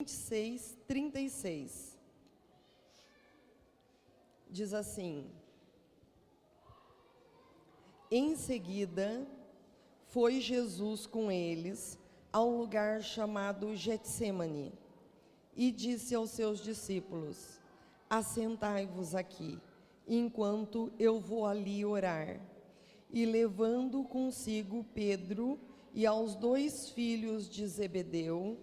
26:36. Diz assim: em seguida, foi Jesus com eles a um lugar chamado Getsêmani e disse aos seus discípulos: assentai-vos aqui, enquanto eu vou ali orar. E levando consigo Pedro e aos 2 filhos de Zebedeu,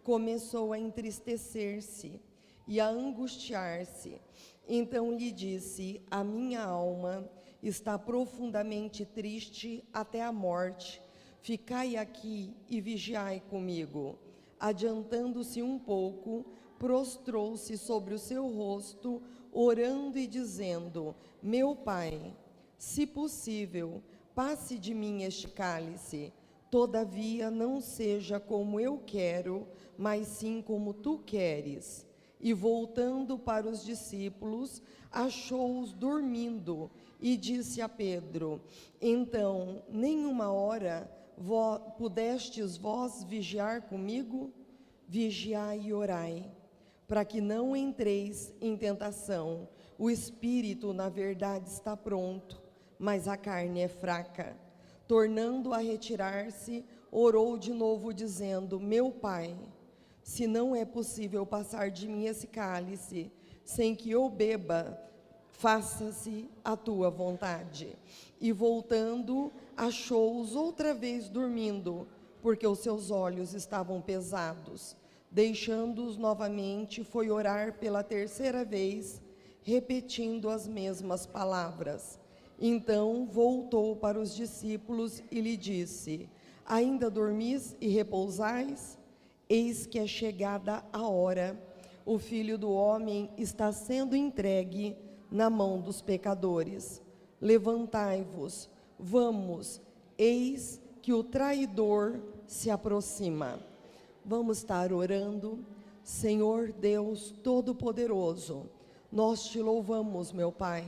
começou a entristecer-se e a angustiar-se. Então lhe disse: a minha alma está profundamente triste até a morte. Ficai aqui e vigiai comigo. Adiantando-se um pouco, prostrou-se sobre o seu rosto, orando e dizendo: meu Pai, se possível, passe de mim este cálice. Todavia não seja como eu quero, mas sim como tu queres. E voltando para os discípulos, achou-os dormindo e disse a Pedro: então, nenhuma hora pudestes vós vigiar comigo? Vigiai e orai, para que não entreis em tentação. O espírito, na verdade, está pronto, mas a carne é fraca. Tornando a retirar-se, orou de novo, dizendo: meu Pai, se não é possível passar de mim esse cálice, sem que eu beba, faça-se a tua vontade. E voltando, achou-os outra vez dormindo, porque os seus olhos estavam pesados. Deixando-os novamente, foi orar pela 3ª vez, repetindo as mesmas palavras. Então voltou para os discípulos e lhe disse: ainda dormis e repousais? Eis que é chegada a hora, o Filho do Homem está sendo entregue na mão dos pecadores. Levantai-vos, vamos, eis que o traidor se aproxima. Vamos estar orando. Senhor Deus Todo-Poderoso, nós te louvamos, meu Pai,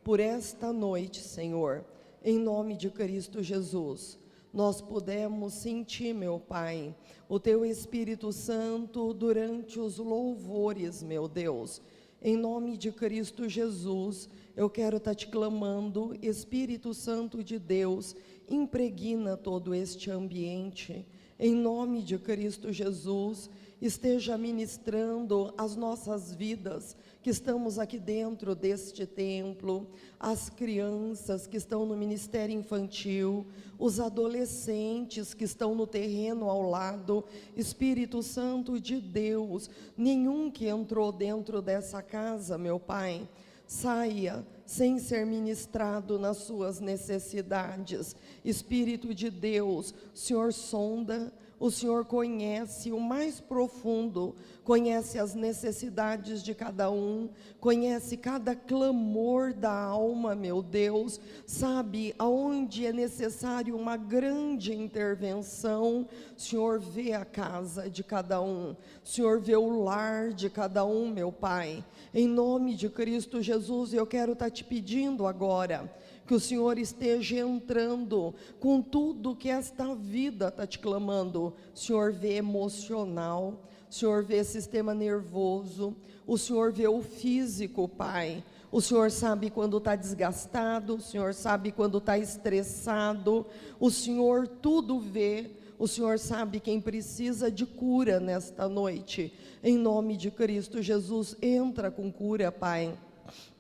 por esta noite, Senhor, em nome de Cristo Jesus. Nós pudemos sentir, meu Pai, o Teu Espírito Santo durante os louvores, meu Deus. Em nome de Cristo Jesus, eu quero estar te clamando: Espírito Santo de Deus, impregna todo este ambiente. Em nome de Cristo Jesus, esteja ministrando as nossas vidas, que estamos aqui dentro deste templo, as crianças que estão no ministério infantil, os adolescentes que estão no terreno ao lado. Espírito Santo de Deus, nenhum que entrou dentro dessa casa, meu Pai, saia sem ser ministrado nas suas necessidades. Espírito de Deus, o Senhor sonda, o Senhor conhece o mais profundo, conhece as necessidades de cada um, conhece cada clamor da alma, meu Deus, sabe aonde é necessário uma grande intervenção. O Senhor vê a casa de cada um, o Senhor vê o lar de cada um, meu Pai. Em nome de Cristo Jesus, eu quero estar te pedindo agora que o Senhor esteja entrando com tudo que esta vida está te clamando. O Senhor vê emocional, o Senhor vê sistema nervoso, o Senhor vê o físico, Pai. O Senhor sabe quando está desgastado, o Senhor sabe quando está estressado, o Senhor tudo vê. O Senhor sabe quem precisa de cura nesta noite. Em nome de Cristo Jesus, entra com cura, Pai,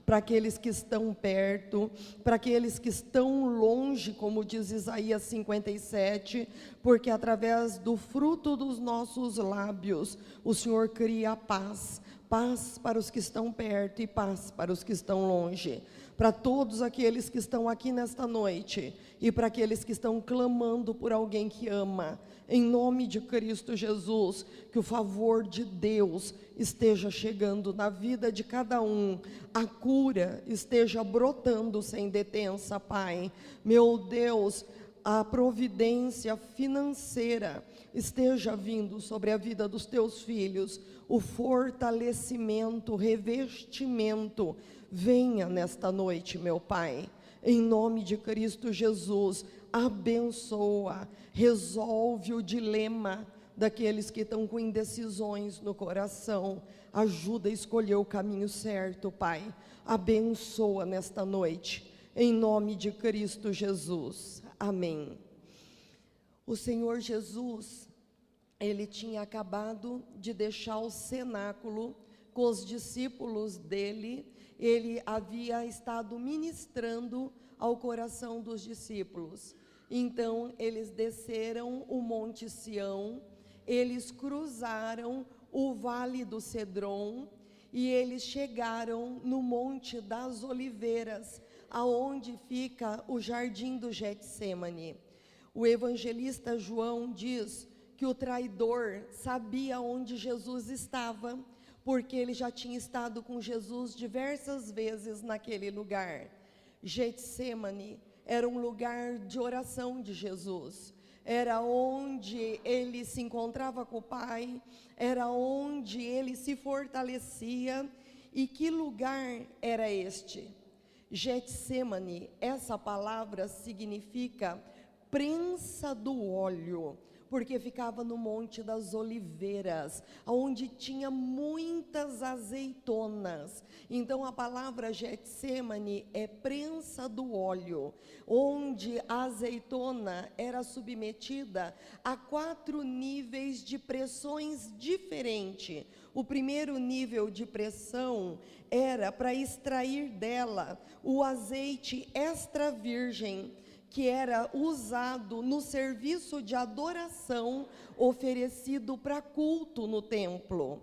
para aqueles que estão perto, para aqueles que estão longe, como diz Isaías 57, porque através do fruto dos nossos lábios, o Senhor cria a paz, paz para os que estão perto e paz para os que estão longe. Para todos aqueles que estão aqui nesta noite e para aqueles que estão clamando por alguém que ama, em nome de Cristo Jesus, que o favor de Deus esteja chegando na vida de cada um, a cura esteja brotando sem detença, Pai. Meu Deus, a providência financeira esteja vindo sobre a vida dos teus filhos, o fortalecimento, o revestimento, venha nesta noite, meu Pai, em nome de Cristo Jesus. Abençoa, resolve o dilema daqueles que estão com indecisões no coração. Ajuda a escolher o caminho certo, Pai. Abençoa nesta noite, em nome de Cristo Jesus. Amém. O Senhor Jesus, Ele tinha acabado de deixar o cenáculo com os discípulos dele. Ele havia estado ministrando ao coração dos discípulos. Então, eles desceram o Monte Sião, eles cruzaram o Vale do Cedron e eles chegaram no Monte das Oliveiras, aonde fica o Jardim do Getsêmani. O evangelista João diz que o traidor sabia onde Jesus estava, porque ele já tinha estado com Jesus diversas vezes naquele lugar. Getsêmani era um lugar de oração de Jesus, era onde ele se encontrava com o Pai, era onde ele se fortalecia. E que lugar era este? Getsêmani, essa palavra significa prensa do óleo, porque ficava no Monte das Oliveiras, onde tinha muitas azeitonas. Então a palavra Getsêmani é prensa do óleo, onde a azeitona era submetida a 4 níveis de pressões diferentes. O primeiro nível de pressão era para extrair dela o azeite extra virgem, que era usado no serviço de adoração oferecido para culto no templo.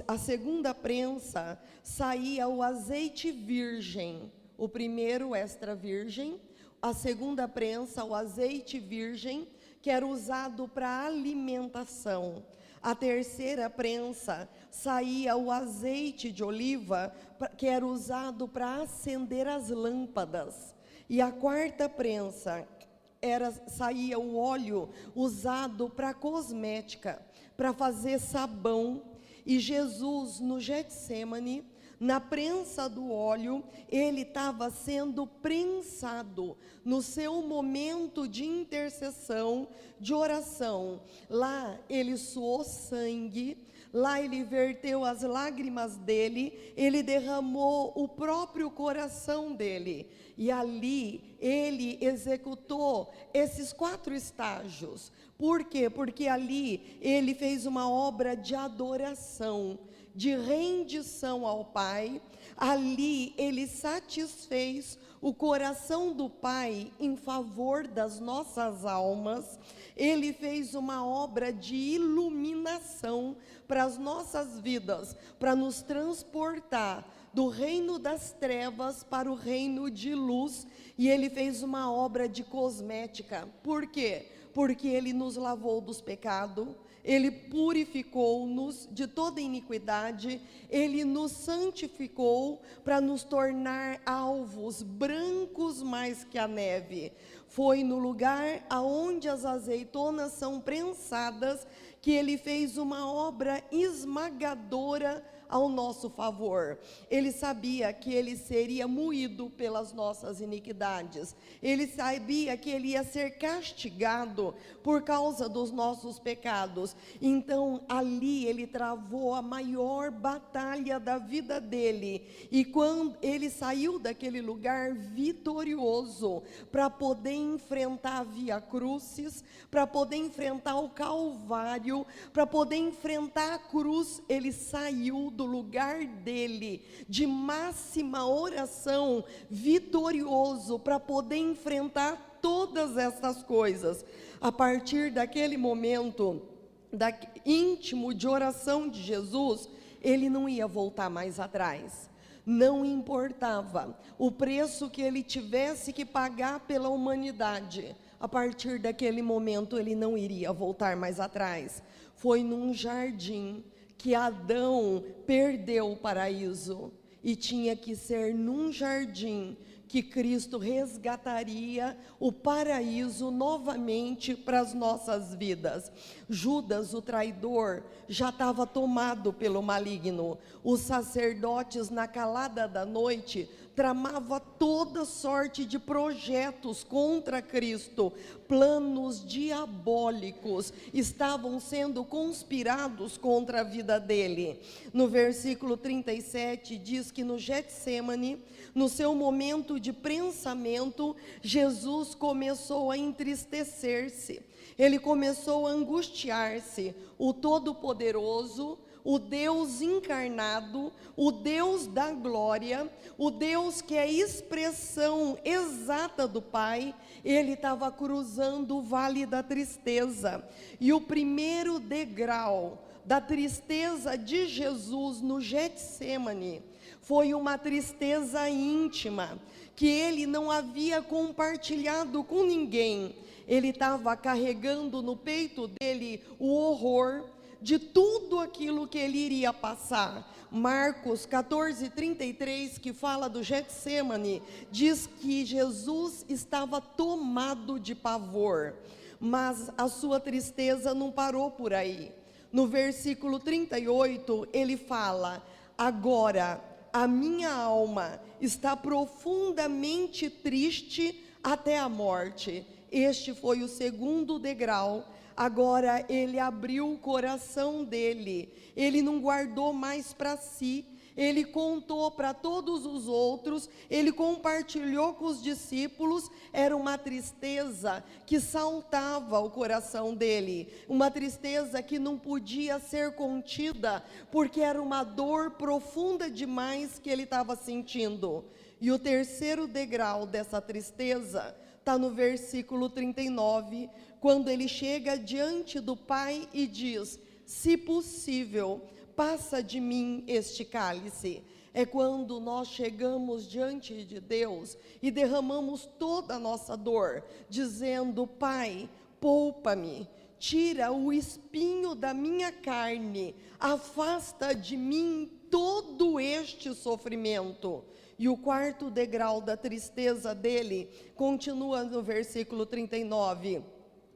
A segunda prensa saía o azeite virgem, o primeiro extra virgem, a segunda prensa o azeite virgem, que era usado para alimentação. A terceira prensa saía o azeite de oliva, que era usado para acender as lâmpadas. E a quarta prensa saía o óleo usado para cosmética, para fazer sabão. E Jesus, no Getsêmani, na prensa do óleo, ele estava sendo prensado no seu momento de intercessão, de oração. Lá ele suou sangue, lá ele verteu as lágrimas dele, ele derramou o próprio coração dele. E ali ele executou esses 4 estágios. Por quê? Porque ali ele fez uma obra de adoração, de rendição ao Pai. Ali ele satisfez o coração do Pai em favor das nossas almas. Ele fez uma obra de iluminação para as nossas vidas, para nos transportar do reino das trevas para o reino de luz. E ele fez uma obra de cosmética. Por quê? Porque ele nos lavou dos pecados, ele purificou-nos de toda iniquidade, ele nos santificou para nos tornar alvos, brancos mais que a neve. Foi no lugar aonde as azeitonas são prensadas que ele fez uma obra esmagadora ao nosso favor. Ele sabia que ele seria moído pelas nossas iniquidades. Ele sabia que ele ia ser castigado por causa dos nossos pecados. Então, ali ele travou a maior batalha da vida dele. E quando ele saiu daquele lugar vitorioso para poder enfrentar a Via Crucis, para poder enfrentar o Calvário, para poder enfrentar a cruz, ele saiu do lugar dele, de máxima oração, vitorioso, para poder enfrentar todas essas coisas. A partir daquele momento íntimo de oração de Jesus, ele não ia voltar mais atrás. Não importava o preço que ele tivesse que pagar pela humanidade. A partir daquele momento ele não iria voltar mais atrás. Foi num jardim que Adão perdeu o paraíso, e tinha que ser num jardim que Cristo resgataria o paraíso novamente para as nossas vidas. Judas, o traidor, já estava tomado pelo maligno. Os sacerdotes, na calada da noite, tramava toda sorte de projetos contra Cristo. Planos diabólicos estavam sendo conspirados contra a vida dele. No versículo 37 diz que no Getsemane, no seu momento de prensamento, Jesus começou a entristecer-se. Ele começou a angustiar-se. O Todo-Poderoso, o Deus encarnado, o Deus da glória, o Deus que é a expressão exata do Pai, ele estava cruzando o vale da tristeza. E o primeiro degrau da tristeza de Jesus no Getsemane foi uma tristeza íntima, que ele não havia compartilhado com ninguém. Ele estava carregando no peito dele o horror de tudo aquilo que ele iria passar. Marcos 14:33, que fala do Getsemane, diz que Jesus estava tomado de pavor, mas a sua tristeza não parou por aí. No versículo 38, ele fala: agora a minha alma está profundamente triste até a morte. Este foi o segundo degrau. Agora ele abriu o coração dele, ele não guardou mais para si, ele contou para todos os outros, ele compartilhou com os discípulos. Era uma tristeza que saltava o coração dele, uma tristeza que não podia ser contida, porque era uma dor profunda demais que ele estava sentindo. E o terceiro degrau dessa tristeza está no versículo 39, quando ele chega diante do Pai e diz: se possível, passa de mim este cálice. É quando nós chegamos diante de Deus e derramamos toda a nossa dor, dizendo: Pai, poupa-me, tira o espinho da minha carne, afasta de mim todo este sofrimento. E o quarto degrau da tristeza dele continua no versículo 39,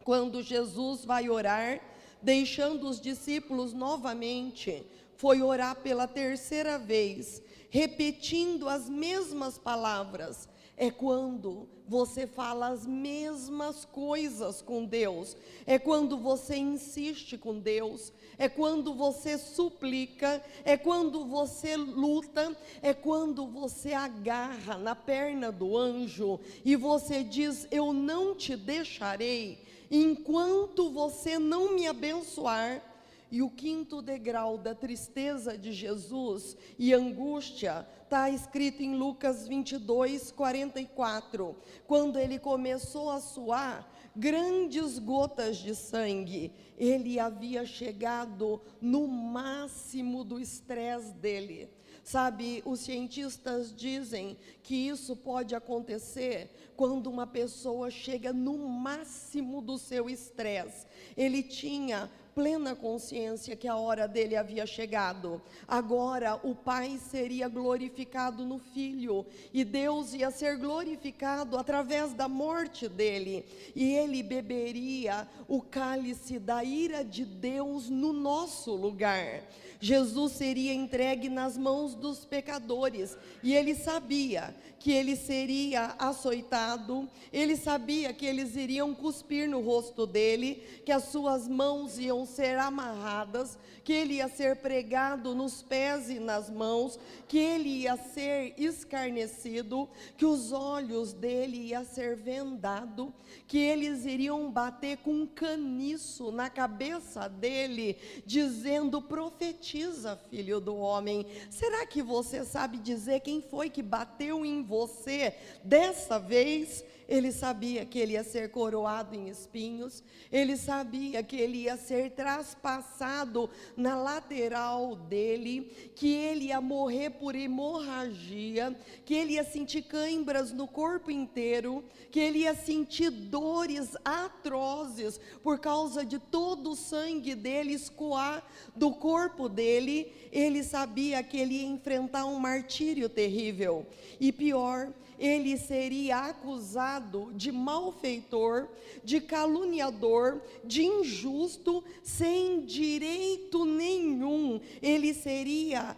quando Jesus vai orar, deixando os discípulos novamente, foi orar pela terceira vez, repetindo as mesmas palavras. É quando você fala as mesmas coisas com Deus, é quando você insiste com Deus, é quando você suplica, é quando você luta, é quando você agarra na perna do anjo e você diz: eu não te deixarei enquanto você não me abençoar. E o quinto degrau da tristeza de Jesus e angústia está escrito em Lucas 22:44, quando ele começou a suar grandes gotas de sangue. Ele havia chegado no máximo do estresse dele. Sabe, os cientistas dizem que isso pode acontecer quando uma pessoa chega no máximo do seu estresse. Ele tinha plena consciência que a hora dele havia chegado. Agora o Pai seria glorificado no Filho, e Deus ia ser glorificado através da morte dele, e ele beberia o cálice da ira de Deus no nosso lugar. Jesus seria entregue nas mãos dos pecadores, e ele sabia que ele seria açoitado, ele sabia que eles iriam cuspir no rosto dele, que as suas mãos iam ser amarradas, que ele ia ser pregado nos pés e nas mãos, que ele ia ser escarnecido, que os olhos dele ia ser vendado, que eles iriam bater com um caniço na cabeça dele, dizendo: profetiza, filho do homem. Será que você sabe dizer quem foi que bateu em você dessa vez? Ele sabia que ele ia ser coroado em espinhos, ele sabia que ele ia ser traspassado na lateral dele, que ele ia morrer por hemorragia, que ele ia sentir câimbras no corpo inteiro, que ele ia sentir dores atrozes por causa de todo o sangue dele escoar do corpo dele. Ele sabia que ele ia enfrentar um martírio terrível, e pior, ele seria acusado de malfeitor, de caluniador, de injusto, sem direito nenhum. Ele seria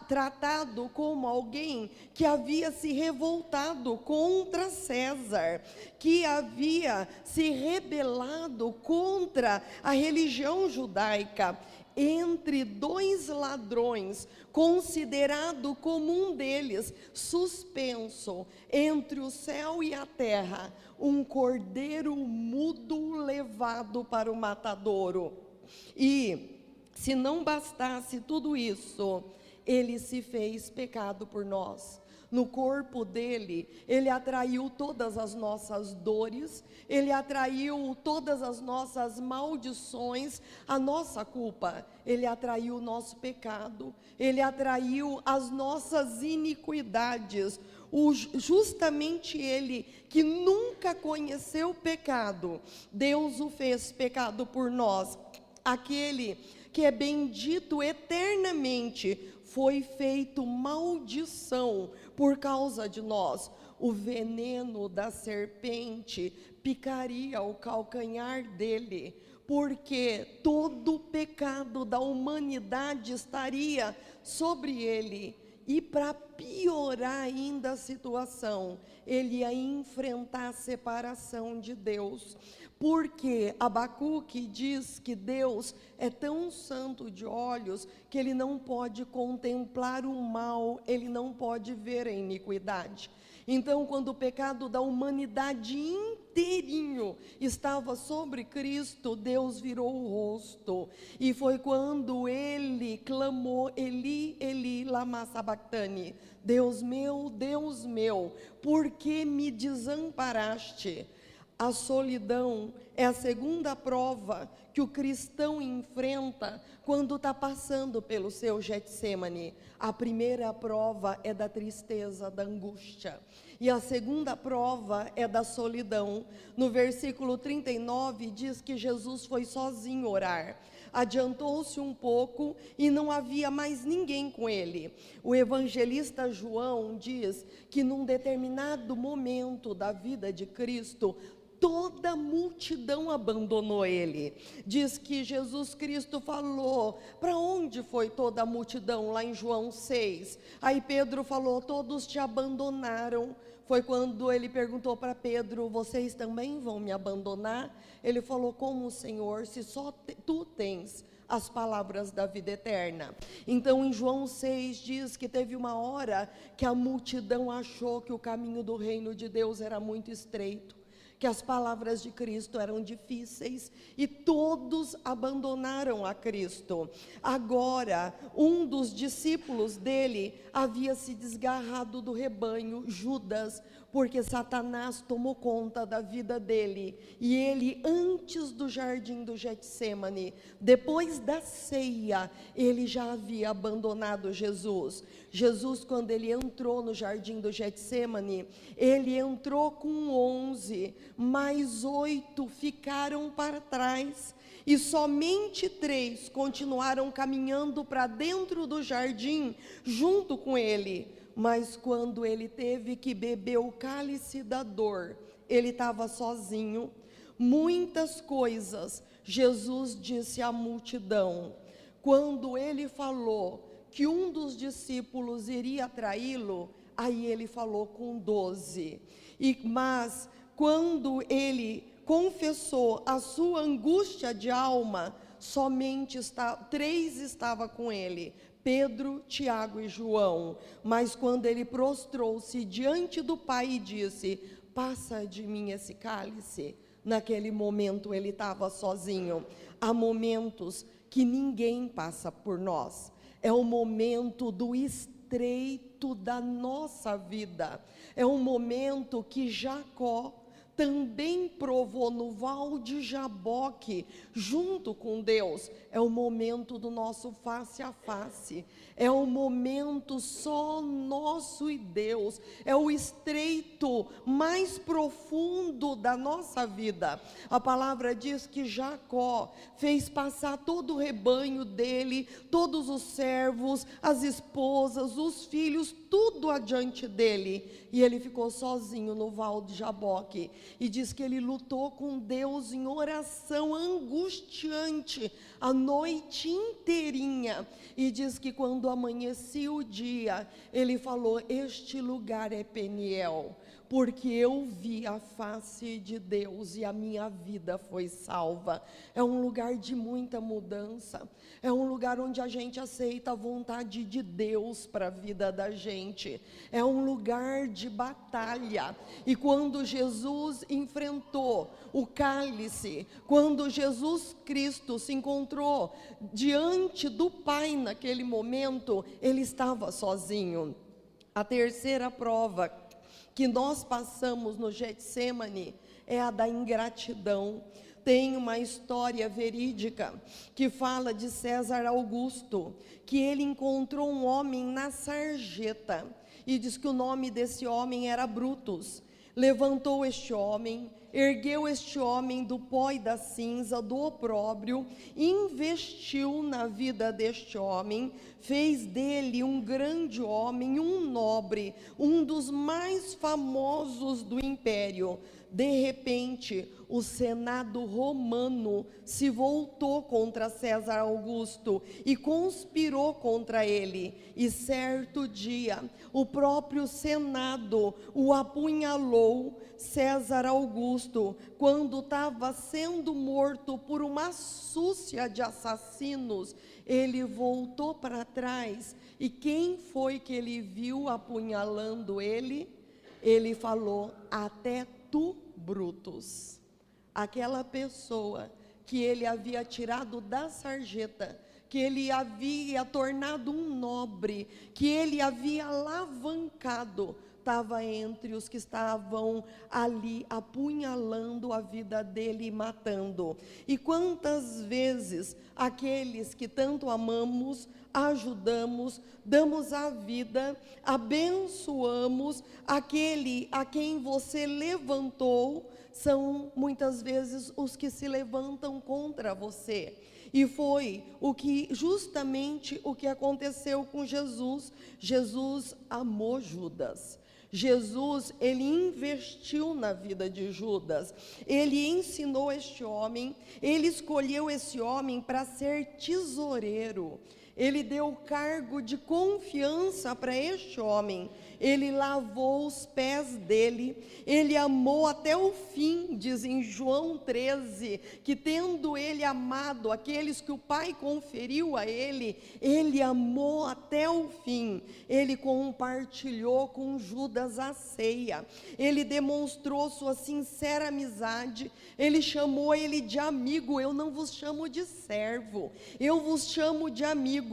tratado como alguém que havia se revoltado contra César, que havia se rebelado contra a religião judaica. Entre dois ladrões, considerado como um deles, suspenso entre o céu e a terra, um cordeiro mudo levado para o matadouro. E, se não bastasse tudo isso, ele se fez pecado por nós. No corpo dele, ele atraiu todas as nossas dores, ele atraiu todas as nossas maldições, a nossa culpa, ele atraiu o nosso pecado, ele atraiu as nossas iniquidades. Justamente ele, que nunca conheceu pecado, Deus o fez pecado por nós. Aquele que é bendito eternamente, foi feito maldição por causa de nós. O veneno da serpente picaria o calcanhar dele, porque todo o pecado da humanidade estaria sobre ele. E para piorar ainda a situação, ele ia enfrentar a separação de Deus. Porque Abacuque diz que Deus é tão santo de olhos que ele não pode contemplar o mal, ele não pode ver a iniquidade. Então, quando o pecado da humanidade inteirinho estava sobre Cristo, Deus virou o rosto. E foi quando ele clamou: Eli, Eli, lama sabachthani. Deus meu, por que me desamparaste? A solidão é a segunda prova que o cristão enfrenta quando está passando pelo seu Getsêmani. A primeira prova é da tristeza, da angústia. E a segunda prova é da solidão. No versículo 39 diz que Jesus foi sozinho orar. Adiantou-se um pouco e não havia mais ninguém com ele. O evangelista João diz que num determinado momento da vida de Cristo, toda a multidão abandonou ele. Diz que Jesus Cristo falou: para onde foi toda a multidão? Lá em João 6. Aí Pedro falou: todos te abandonaram. Foi quando ele perguntou para Pedro: vocês também vão me abandonar? Ele falou: como, Senhor, se só tu tens as palavras da vida eterna? Então em João 6 diz que teve uma hora que a multidão achou que o caminho do reino de Deus era muito estreito, que as palavras de Cristo eram difíceis, e todos abandonaram a Cristo. Agora, um dos discípulos dele havia se desgarrado do rebanho, Judas, porque Satanás tomou conta da vida dele. E ele, antes do jardim do Getsêmani, depois da ceia, ele já havia abandonado Jesus. Jesus, quando ele entrou no jardim do Getsêmani, ele entrou com 11, mas 8 ficaram para trás, e somente 3 continuaram caminhando para dentro do jardim junto com ele. Mas quando ele teve que beber o cálice da dor, ele estava sozinho. Muitas coisas Jesus disse à multidão. Quando ele falou que um dos discípulos iria traí-lo, aí ele falou com 12. Mas quando ele confessou a sua angústia de alma, somente 3 estavam com ele: Pedro, Tiago e João. Mas quando ele prostrou-se diante do Pai e disse: passa de mim esse cálice, naquele momento ele estava sozinho. Há momentos que ninguém passa por nós. É o momento do estreito da nossa vida. É um momento que Jacó também provou no Val de Jaboque, junto com Deus. É o momento do nosso face a face, é o momento só nosso e Deus, é o estreito mais profundo da nossa vida. A palavra diz que Jacó fez passar todo o rebanho dele, todos os servos, as esposas, os filhos, tudo adiante dele, e ele ficou sozinho no Val de Jaboque, e diz que ele lutou com Deus em oração angustiante, a noite inteirinha, e diz que quando amanhecia o dia, ele falou: este lugar é Peniel, porque eu vi a face de Deus e a minha vida foi salva. É um lugar de muita mudança, é um lugar onde a gente aceita a vontade de Deus para a vida da gente, é um lugar de batalha. E quando Jesus enfrentou o cálice, quando Jesus Cristo se encontrou diante do Pai naquele momento, ele estava sozinho. A terceira prova que nós passamos no Getsemane é a da ingratidão. Tem uma história verídica que fala de César Augusto, que ele encontrou um homem na sarjeta, e diz que o nome desse homem era Brutus. Levantou este homem, ergueu este homem do pó e da cinza, do opróbrio, investiu na vida deste homem, fez dele um grande homem, um nobre, um dos mais famosos do império. De repente, o Senado romano se voltou contra César Augusto e conspirou contra ele. E certo dia, o próprio Senado o apunhalou. César Augusto, quando estava sendo morto por uma súcia de assassinos, ele voltou para trás. E quem foi que ele viu apunhalando ele? Ele falou: até tu, Brutus. Aquela pessoa que ele havia tirado da sarjeta, que ele havia tornado um nobre, que ele havia alavancado, estava entre os que estavam ali apunhalando a vida dele e matando. E quantas vezes aqueles que tanto amamos, ajudamos, damos a vida, abençoamos, aquele a quem você levantou, são muitas vezes os que se levantam contra você. E foi justamente o que aconteceu com Jesus. Jesus amou Judas. Jesus, ele investiu na vida de Judas, ele ensinou este homem, ele escolheu esse homem para ser tesoureiro, ele deu cargo de confiança para este homem, ele lavou os pés dele, ele amou até o fim. Diz em João 13, que tendo ele amado aqueles que o Pai conferiu a ele, ele amou até o fim. Ele compartilhou com Judas a ceia, ele demonstrou sua sincera amizade, ele chamou ele de amigo. Eu não vos chamo de servo, eu vos chamo de amigo.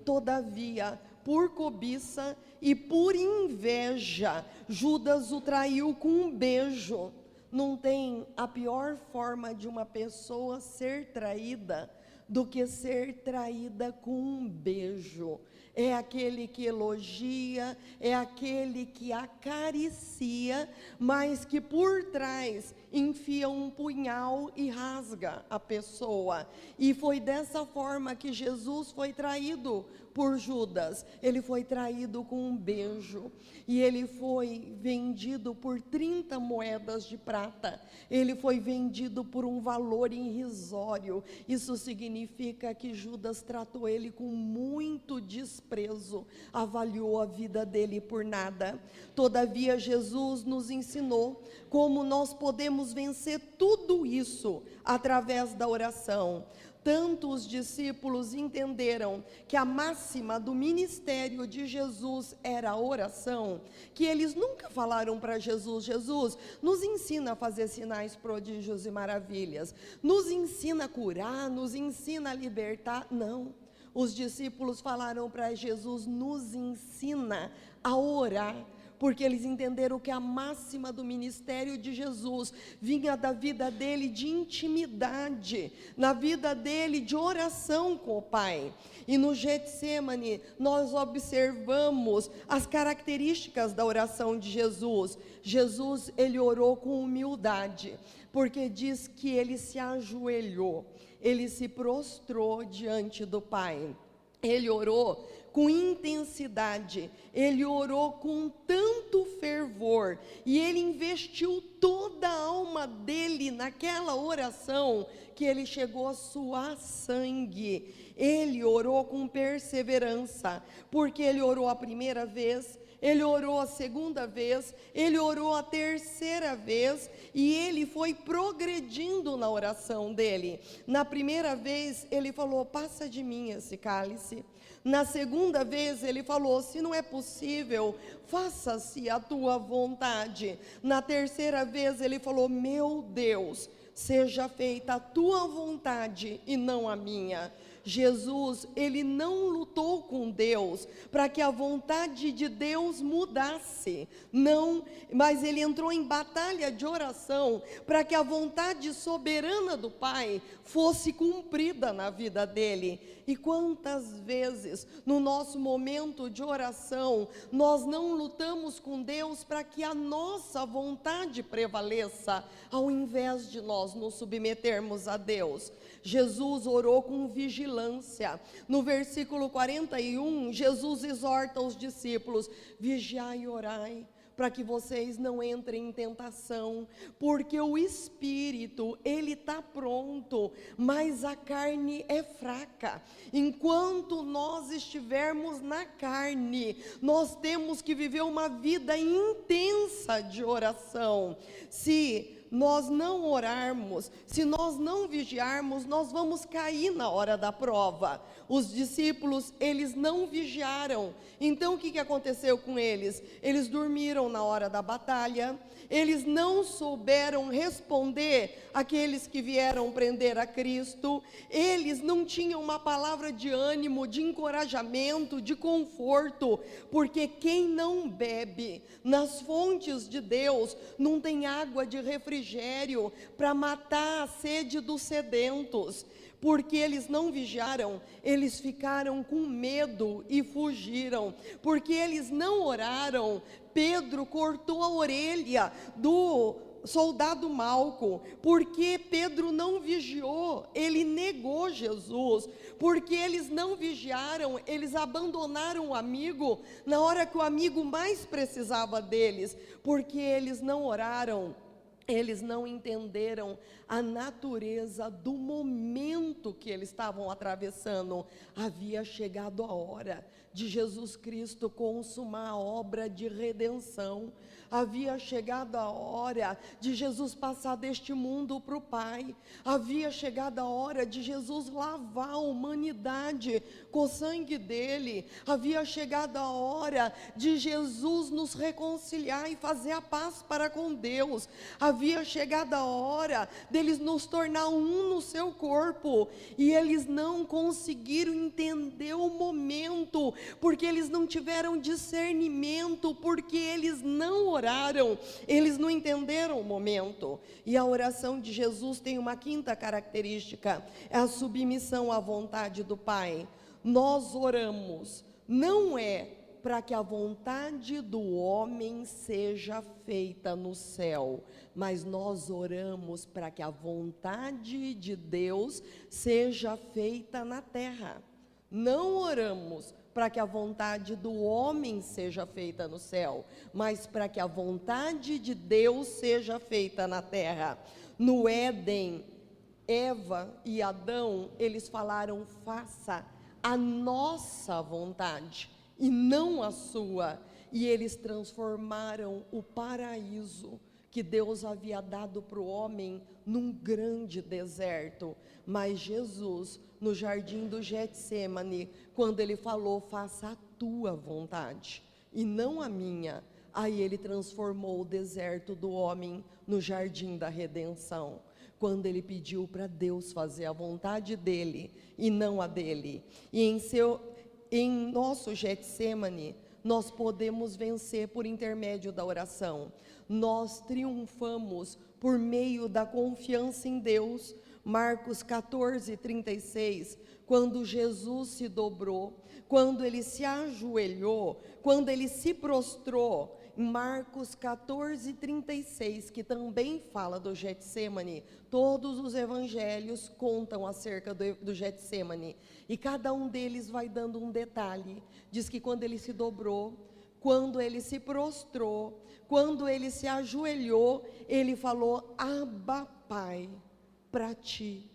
Todavia, por cobiça e por inveja, Judas o traiu com um beijo. Não tem a pior forma de uma pessoa ser traída do que ser traída com um beijo. É aquele que elogia, é aquele que acaricia, mas que por trás enfia um punhal e rasga a pessoa. E foi dessa forma que Jesus foi traído por Judas. Ele foi traído com um beijo, e ele foi vendido por 30 moedas de prata. Ele foi vendido por um valor irrisório. Isso significa que Judas tratou ele com muito desprezo, avaliou a vida dele por nada. Todavia, Jesus nos ensinou como nós podemos vencer tudo isso através da oração. Tanto os discípulos entenderam que a máxima do ministério de Jesus era a oração, que eles nunca falaram para Jesus: Jesus, nos ensina a fazer sinais, prodígios e maravilhas, nos ensina a curar, nos ensina a libertar. Não, os discípulos falaram para Jesus: nos ensina a orar, porque eles entenderam que a máxima do ministério de Jesus vinha da vida dele de intimidade, na vida dele de oração com o Pai. E no Getsemane nós observamos as características da oração de Jesus. Jesus, ele orou com humildade, porque diz que ele se ajoelhou, ele se prostrou diante do Pai. Ele orou com intensidade, ele orou com tanto fervor, e ele investiu toda a alma dele naquela oração, que ele chegou a suar sangue. Ele orou com perseverança, porque ele orou a primeira vez, ele orou a segunda vez, ele orou a terceira vez, e ele foi progredindo na oração dele. Na primeira vez ele falou: passa de mim esse cálice. Na segunda vez ele falou: se não é possível, faça-se a tua vontade. Na terceira vez ele falou: meu Deus, seja feita a tua vontade e não a minha. Jesus, ele não lutou com Deus para que a vontade de Deus mudasse, não, mas ele entrou em batalha de oração para que a vontade soberana do Pai fosse cumprida na vida dele. E quantas vezes no nosso momento de oração nós não lutamos com Deus para que a nossa vontade prevaleça, ao invés de nós nos submetermos a Deus. Jesus orou com vigilância. No versículo 41, Jesus exorta os discípulos: vigiai e orai, para que vocês não entrem em tentação, porque o espírito, ele está pronto, mas a carne é fraca. Enquanto nós estivermos na carne, nós temos que viver uma vida intensa de oração. Se nós não orarmos, se nós não vigiarmos, nós vamos cair na hora da prova. Os discípulos, eles não vigiaram. Então o que aconteceu com eles? Eles dormiram na hora da batalha, eles não souberam responder àqueles que vieram prender a Cristo, eles não tinham uma palavra de ânimo, de encorajamento, de conforto, porque quem não bebe nas fontes de Deus não tem água de refrigério para matar a sede dos sedentos. Porque eles não vigiaram, eles ficaram com medo e fugiram. Porque eles não oraram, Pedro cortou a orelha do soldado Malco. Porque Pedro não vigiou, ele negou Jesus. Porque eles não vigiaram, eles abandonaram o amigo na hora que o amigo mais precisava deles. Porque eles não oraram, eles não entenderam a natureza do momento que eles estavam atravessando. Havia chegado a hora de Jesus Cristo consumar a obra de redenção. Havia chegado a hora de Jesus passar deste mundo para o Pai. Havia chegado a hora de Jesus lavar a humanidade com o sangue dele. Havia chegado a hora de Jesus nos reconciliar e fazer a paz para com Deus. Havia chegado a hora deles nos tornar um no seu corpo. E eles não conseguiram entender o momento, porque eles não tiveram discernimento, porque eles não oraram, eles não entenderam o momento. E a oração de Jesus tem uma quinta característica: é a submissão à vontade do Pai. Nós oramos, não é para que a vontade do homem seja feita no céu, mas nós oramos para que a vontade de Deus seja feita na terra. Não oramos para que a vontade do homem seja feita no céu, mas para que a vontade de Deus seja feita na terra. No Éden, Eva e Adão, eles falaram: faça a nossa vontade e não a sua. E eles transformaram o paraíso que Deus havia dado para o homem num grande deserto. Mas Jesus, no jardim do Getsemane, quando ele falou: faça a tua vontade e não a minha, aí ele transformou o deserto do homem no jardim da redenção, quando ele pediu para Deus fazer a vontade dele e não a dele. E em nosso Getsemane, nós podemos vencer por intermédio da oração. Nós triunfamos por meio da confiança em Deus. Marcos 14:36, quando Jesus se dobrou, quando ele se ajoelhou, quando ele se prostrou, em Marcos 14:36, que também fala do Getsemane, todos os evangelhos contam acerca do Getsemane, e cada um deles vai dando um detalhe. Diz que quando ele se dobrou, quando ele se prostrou, quando ele se ajoelhou, ele falou: Abba, Pai, para ti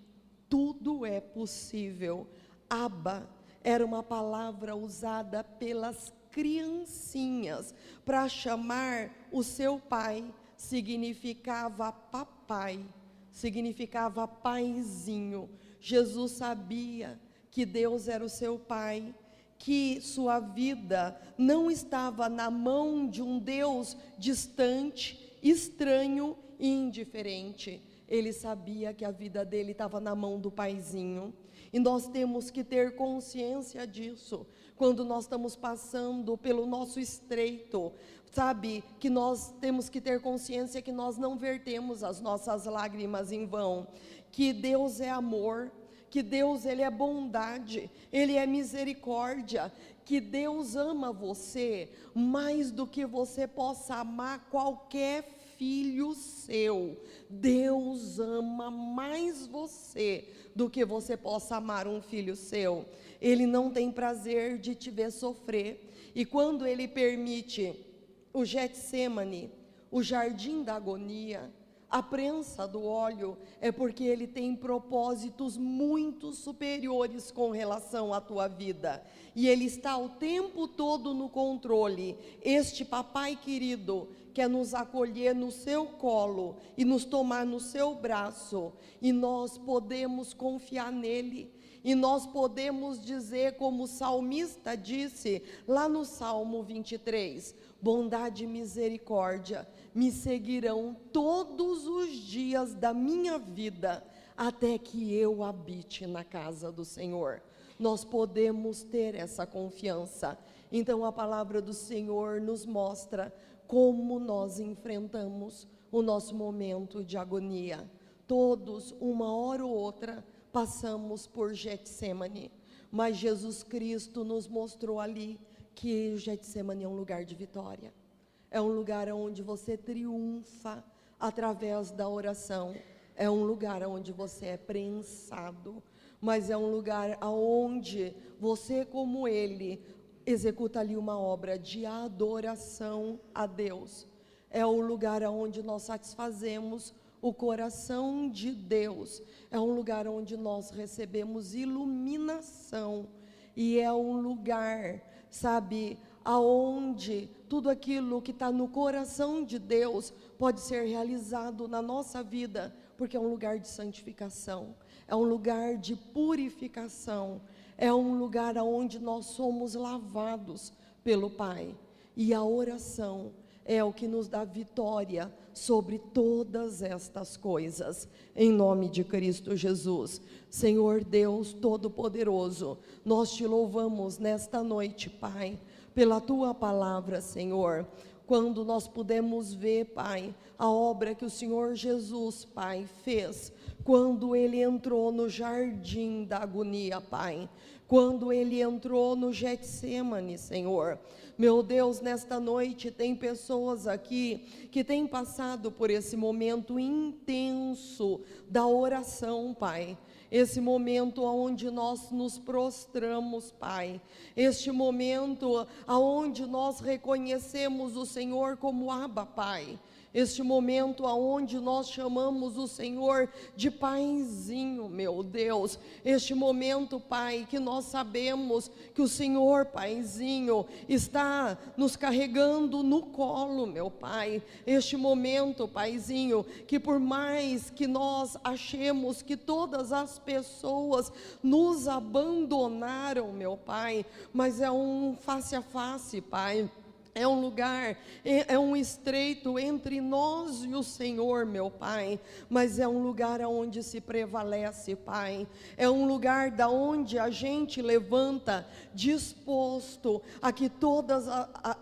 tudo é possível. Abba era uma palavra usada pelas criancinhas para chamar o seu pai. Significava papai, significava paizinho. Jesus sabia que Deus era o seu pai, que sua vida não estava na mão de um Deus distante, estranho e indiferente. Ele sabia que a vida dele estava na mão do paizinho. E nós temos que ter consciência disso, quando nós estamos passando pelo nosso estreito, sabe, que nós temos que ter consciência que nós não vertemos as nossas lágrimas em vão, que Deus é amor, que Deus ele é bondade, ele é misericórdia, que Deus ama você mais do que você possa amar qualquer filho seu. Deus ama mais você do que você possa amar um filho seu. Ele não tem prazer de te ver sofrer. E quando ele permite o Getsemane, o jardim da agonia, a prensa do óleo, é porque ele tem propósitos muito superiores com relação à tua vida, e ele está o tempo todo no controle. Este papai querido quer nos acolher no seu colo e nos tomar no seu braço, e nós podemos confiar nele. E nós podemos dizer, como o salmista disse lá no Salmo 23, bondade e misericórdia me seguirão todos os dias da minha vida, até que eu habite na casa do Senhor. Nós podemos ter essa confiança. Então a palavra do Senhor nos mostra como nós enfrentamos o nosso momento de agonia. Todos, uma hora ou outra, passamos por Getsemane, mas Jesus Cristo nos mostrou ali que o Getsemane é um lugar de vitória, é um lugar onde você triunfa através da oração, é um lugar onde você é prensado, mas é um lugar onde você, como ele, executa ali uma obra de adoração a Deus. É o lugar onde nós satisfazemos o coração de Deus, é um lugar onde nós recebemos iluminação, e é um lugar, sabe, aonde tudo aquilo que está no coração de Deus pode ser realizado na nossa vida, porque é um lugar de santificação, é um lugar de purificação, é um lugar onde nós somos lavados pelo Pai, e a oração é o que nos dá vitória sobre todas estas coisas, em nome de Cristo Jesus. Senhor Deus Todo-Poderoso, nós te louvamos nesta noite, Pai, pela tua palavra, Senhor, quando nós pudemos ver, Pai, a obra que o Senhor Jesus, Pai, fez, quando ele entrou no jardim da agonia, Pai, quando ele entrou no Getsemane, Senhor. Meu Deus, nesta noite tem pessoas aqui que têm passado por esse momento intenso da oração, Pai. Esse momento onde nós nos prostramos, Pai. Este momento onde nós reconhecemos o Senhor como Abba, Pai. Este momento aonde nós chamamos o Senhor de Paizinho, meu Deus. Este momento, Pai, que nós sabemos que o Senhor, Paizinho, está nos carregando no colo, meu Pai. Este momento, Paizinho, que por mais que nós achemos que todas as pessoas nos abandonaram, meu Pai, mas é um face a face, Pai. É um lugar, é um estreito entre nós e o Senhor, meu Pai, mas é um lugar onde se prevalece, Pai. É um lugar da onde a gente levanta disposto a que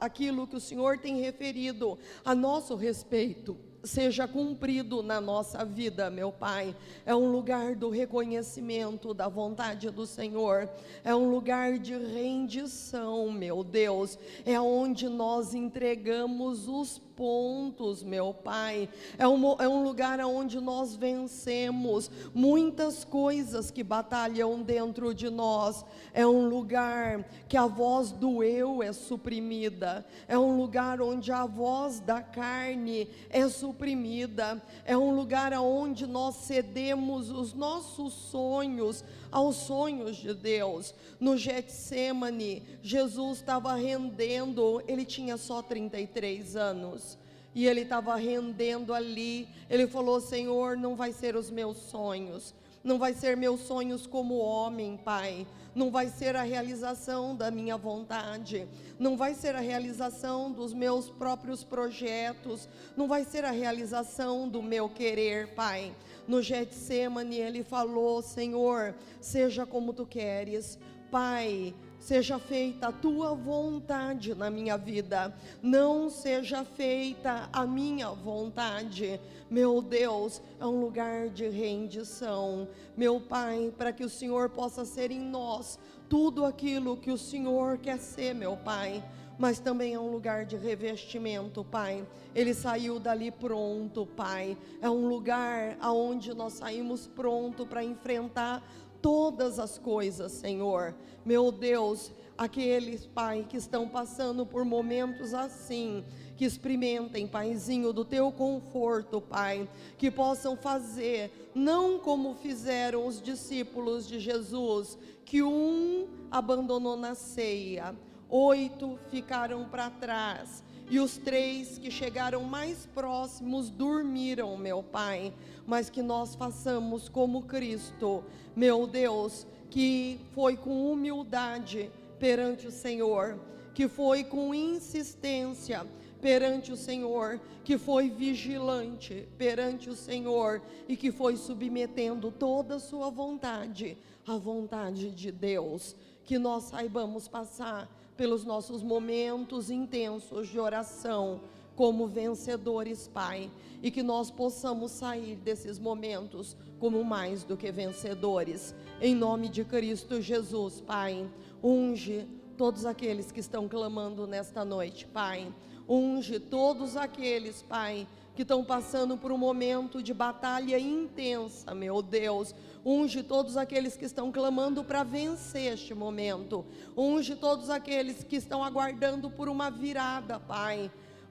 aquilo que o Senhor tem referido a nosso respeito seja cumprido na nossa vida, meu Pai. É um lugar do reconhecimento da vontade do Senhor, é um lugar de rendição, meu Deus, é onde nós entregamos os pontos, meu Pai, é um lugar onde nós vencemos muitas coisas que batalham dentro de nós, é um lugar que a voz do eu é suprimida, é um lugar onde a voz da carne é suprimida, é um lugar onde nós cedemos os nossos sonhos aos sonhos de Deus. No Getsemane, Jesus estava rendendo, ele tinha só 33 anos, e ele estava rendendo ali. Ele falou: Senhor, não vai ser os meus sonhos, não vai ser meus sonhos como homem, Pai, não vai ser a realização da minha vontade, não vai ser a realização dos meus próprios projetos, não vai ser a realização do meu querer, Pai. No Getsemane ele falou: Senhor, seja como tu queres, Pai, seja feita a tua vontade na minha vida, não seja feita a minha vontade. Meu Deus, é um lugar de rendição, meu Pai, para que o Senhor possa ser em nós tudo aquilo que o Senhor quer ser, meu Pai. Mas também é um lugar de revestimento, Pai. Ele saiu dali pronto, Pai. É um lugar aonde nós saímos pronto para enfrentar todas as coisas, Senhor. Meu Deus, aqueles, Pai, que estão passando por momentos assim, que experimentem, Paizinho, do teu conforto, Pai, que possam fazer, não como fizeram os discípulos de Jesus, que um abandonou na ceia, 8 ficaram para trás, e os 3 que chegaram mais próximos dormiram, meu Pai. Mas que nós façamos como Cristo, meu Deus, que foi com humildade perante o Senhor, que foi com insistência perante o Senhor, que foi vigilante perante o Senhor e que foi submetendo toda a sua vontade à vontade de Deus. Que nós saibamos passar pelos nossos momentos intensos de oração como vencedores, Pai, e que nós possamos sair desses momentos como mais do que vencedores, em nome de Cristo Jesus, Pai. Unge todos aqueles que estão clamando nesta noite, Pai. Unge todos aqueles, Pai, que estão passando por um momento de batalha intensa, meu Deus. Unge todos aqueles que estão clamando para vencer este momento. Unge todos aqueles que estão aguardando por uma virada, Pai.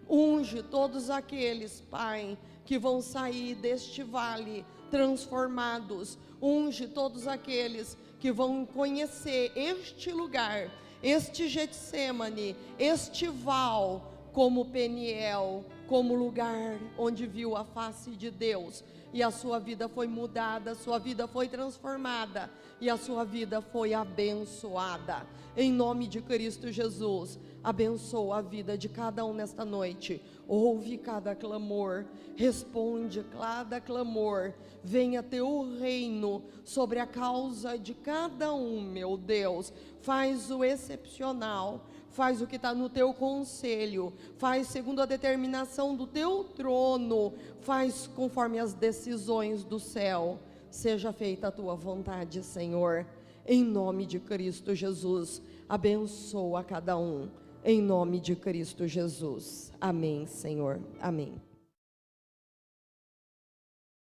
Unge todos aqueles, Pai, que vão sair deste vale transformados. Unge todos aqueles que vão conhecer este lugar, este Getsemane, este val, como Peniel, como lugar onde viu a face de Deus, e a sua vida foi mudada, a sua vida foi transformada, e a sua vida foi abençoada. Em nome de Cristo Jesus, abençoa a vida de cada um nesta noite. Ouve cada clamor, responde cada clamor. Venha teu reino sobre a causa de cada um, meu Deus. Faz o excepcional, faz o que está no teu conselho, faz segundo a determinação do teu trono, faz conforme as decisões do céu. Seja feita a tua vontade, Senhor, em nome de Cristo Jesus. Abençoa cada um, em nome de Cristo Jesus. Amém, Senhor. Amém.